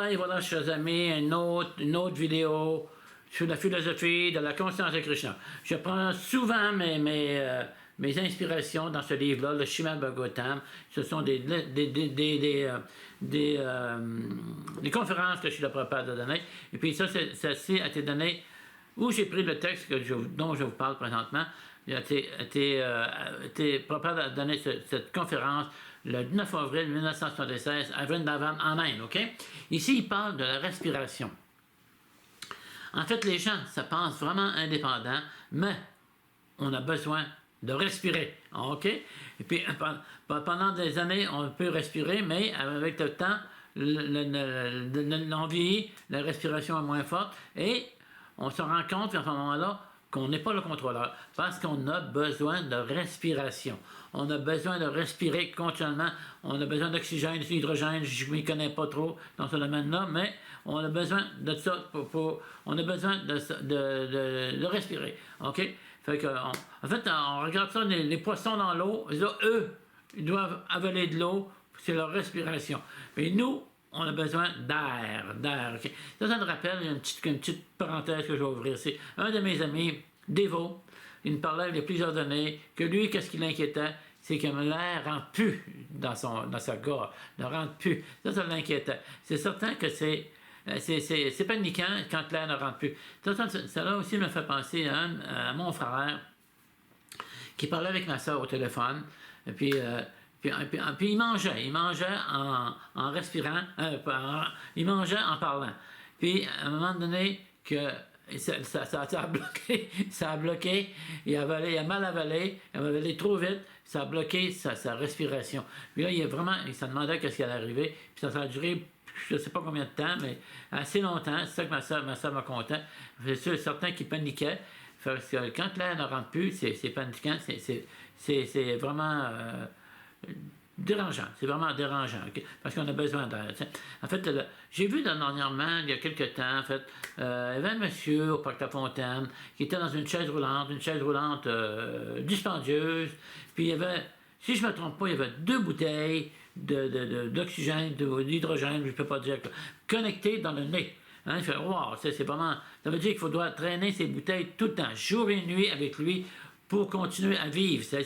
Et voilà, chers amis, une autre vidéo sur la philosophie de la conscience de Krishna. Je prends souvent mes inspirations dans ce livre-là, le Srimad Bhagavatam. Ce sont des conférences que Srila Prabhupada a données. Et puis ça a été donné, où j'ai pris le texte dont je vous parle présentement. Prabhupada a donné cette conférence le 9 avril 1976 à Vrindavan, en Inde, OK? Ici, il parle de la respiration. En fait, les gens, ça pense vraiment indépendant, mais on a besoin de respirer, OK? Et puis, pendant des années, on peut respirer, mais avec le temps, on vieillit, la respiration est moins forte, et on se rend compte à ce moment-là qu'on n'est pas le contrôleur, parce qu'on a besoin de respiration. On a besoin de respirer continuellement. On a besoin d'oxygène, d'hydrogène. Je ne m'y connais pas trop dans ce domaine-là, mais on a besoin de ça on a besoin de respirer. OK? Fait que, en fait, on regarde ça, les poissons dans l'eau, eux, ils doivent avaler de l'eau, c'est leur respiration. Mais nous, on a besoin d'air, OK? Ça me rappelle une petite parenthèse que je vais ouvrir. C'est un de mes amis, Devo, il me parlait il y a plusieurs années que lui, qu'est-ce qui l'inquiétait? C'est que l'air ne rentre plus dans sa gorge, ne rentre plus. Ça l'inquiétait. C'est certain que c'est paniquant quand l'air ne rentre plus. Ça là aussi me fait penser à mon frère qui parlait avec ma soeur au téléphone. Et puis il mangeait en respirant, il mangeait en parlant. Puis à un moment donné, ça a bloqué, il a mal avalé, il a avalé trop vite, ça a bloqué sa respiration. Puis là, il s'est demandé qu'est-ce qui allait arriver, puis ça a duré, je ne sais pas combien de temps, mais assez longtemps. C'est ça que ma soeur m'a conté. C'est certain qu'il paniquait, parce que quand l'air ne rentre plus, c'est paniquant, c'est vraiment dérangeant, c'est vraiment dérangeant, okay? Parce qu'on a besoin d'air. En fait, j'ai vu dernièrement, il y a quelques temps, en fait, il y avait un monsieur au Parc La Fontaine qui était dans une chaise roulante dispendieuse, puis il y avait, si je ne me trompe pas, il y avait 2 bouteilles d'oxygène, d'hydrogène, je ne peux pas dire, connectées dans le nez. Hein, il fait, wow, c'est vraiment, ça veut dire qu'il doit traîner ces bouteilles tout le temps, jour et nuit avec lui, pour continuer à vivre. C'est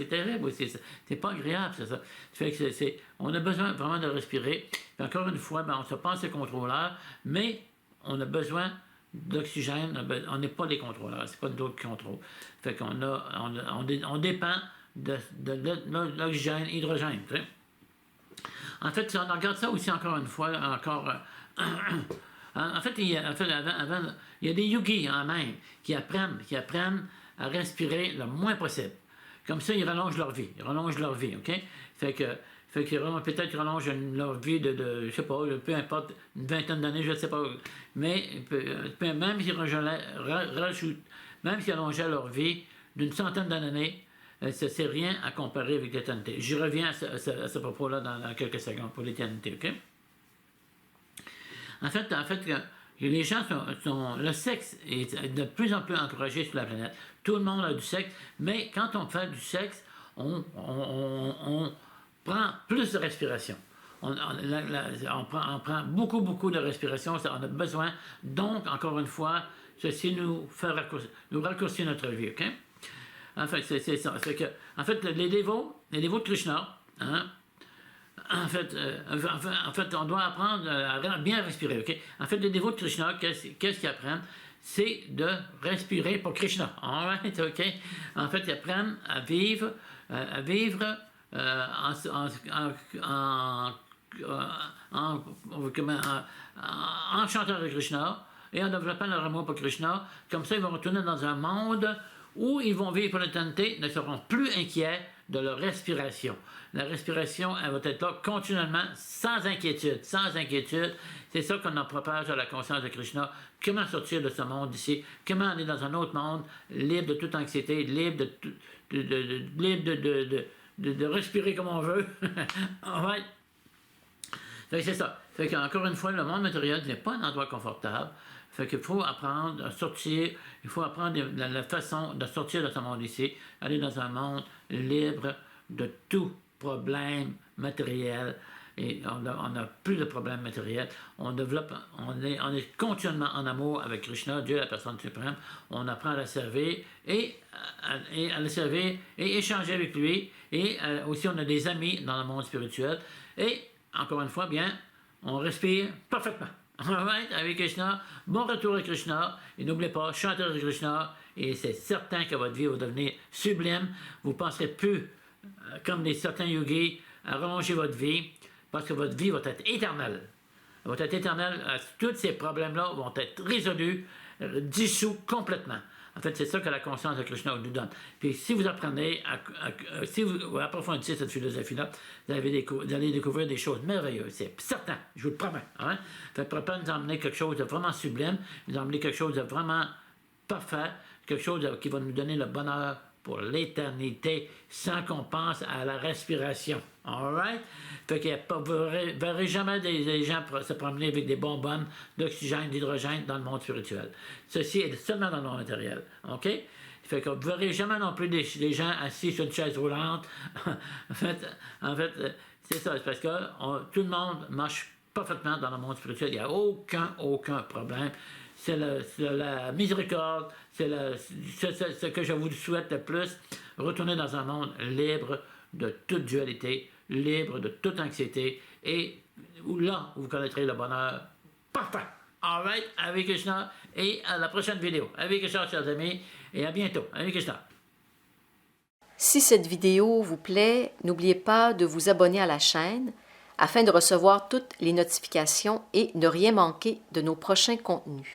terrible, c'est pas agréable, c'est ça. Fait que on a besoin vraiment de respirer. Puis encore une fois, on se pense les contrôleurs, mais on a besoin d'oxygène, on n'est pas les contrôleurs, c'est pas d'autres qui contrôlent. Fait qu'on on dépend de l'oxygène, hydrogène. T'sais. En fait, on regarde ça aussi encore une fois, en fait, il y a des yogis en Inde qui apprennent à respirer le moins possible. Comme ça, ils rallongent leur vie. OK? Fait que peut-être qu'ils rallongent leur vie de je sais pas, peu importe, une vingtaine d'années, je ne sais pas. Mais même s'ils allongeaient leur vie d'une centaine d'années, c'est rien à comparer avec l'éternité. Je reviens à ce propos-là dans quelques secondes pour l'éternité, OK? En fait, les gens le sexe est de plus en plus encouragé sur la planète. Tout le monde a du sexe, mais quand on fait du sexe, on prend plus de respiration. On prend beaucoup de respiration, on a besoin. Donc, encore une fois, ceci nous raccourcit notre vie, OK? En fait, c'est ça. En fait, les dévots de Krishna, hein, en fait, on doit apprendre à bien respirer, OK? En fait, les dévots de Krishna, qu'est-ce qu'ils apprennent? C'est de respirer pour Krishna. All right, OK? En fait, ils apprennent à vivre en chantant de Krishna et en développant leur amour pour Krishna. Comme ça, ils vont retourner dans un monde où ils vont vivre pour l'éternité, ne seront plus inquiets de leur respiration. La respiration, elle va être là continuellement, sans inquiétude. C'est ça qu'on en propage à la conscience de Krishna. Comment sortir de ce monde ici? Comment aller dans un autre monde, libre de toute anxiété, libre de respirer comme on veut. Ouais. C'est ça. Fait qu'encore une fois, le monde matériel n'est pas un endroit confortable. Fait qu'il faut apprendre à sortir, il faut apprendre la façon de sortir de ce monde ici, aller dans un monde libre de tout problème matériel. Et on n'a plus de problème matériel. On est continuellement en amour avec Krishna, Dieu, la personne suprême. On apprend à le servir et à le servir et échanger avec lui. Et aussi, on a des amis dans le monde spirituel. Et, encore une fois, bien, on respire parfaitement. Alright, avec Krishna, bon retour à Krishna. Et n'oubliez pas, chantez avec Krishna. Et c'est certain que votre vie va devenir sublime. Vous ne penserez plus, comme certains yogis, à rallonger votre vie. Parce que votre vie va être éternelle. Elle va être éternelle. Tous ces problèmes-là vont être résolus, dissous complètement. En fait, c'est ça que la conscience de Krishna nous donne. Puis si vous apprenez, si vous approfondissez cette philosophie-là, vous allez découvrir des choses merveilleuses. C'est certain, je vous le promets. Hein? Fait que pour nous emmener quelque chose de vraiment sublime, nous emmener quelque chose de vraiment parfait, quelque chose qui va nous donner le bonheur pour l'éternité, sans qu'on pense à la respiration. All right? Fait que vous ne verrez jamais des gens se promener avec des bonbonnes d'oxygène, d'hydrogène dans le monde spirituel. Ceci est seulement dans le monde matériel. OK? Fait que vous ne verrez jamais non plus des gens assis sur une chaise roulante. en fait, c'est ça. C'est parce que tout le monde marche parfaitement dans le monde spirituel. Il n'y a aucun problème. C'est la miséricorde, c'est ce que je vous souhaite le plus. Retourner dans un monde libre de toute dualité, libre de toute anxiété, et là, vous connaîtrez le bonheur parfait. All right, avec Krishna, et à la prochaine vidéo. Avec Krishna, chers amis, et à bientôt. Avec Krishna. Si cette vidéo vous plaît, n'oubliez pas de vous abonner à la chaîne afin de recevoir toutes les notifications et ne rien manquer de nos prochains contenus.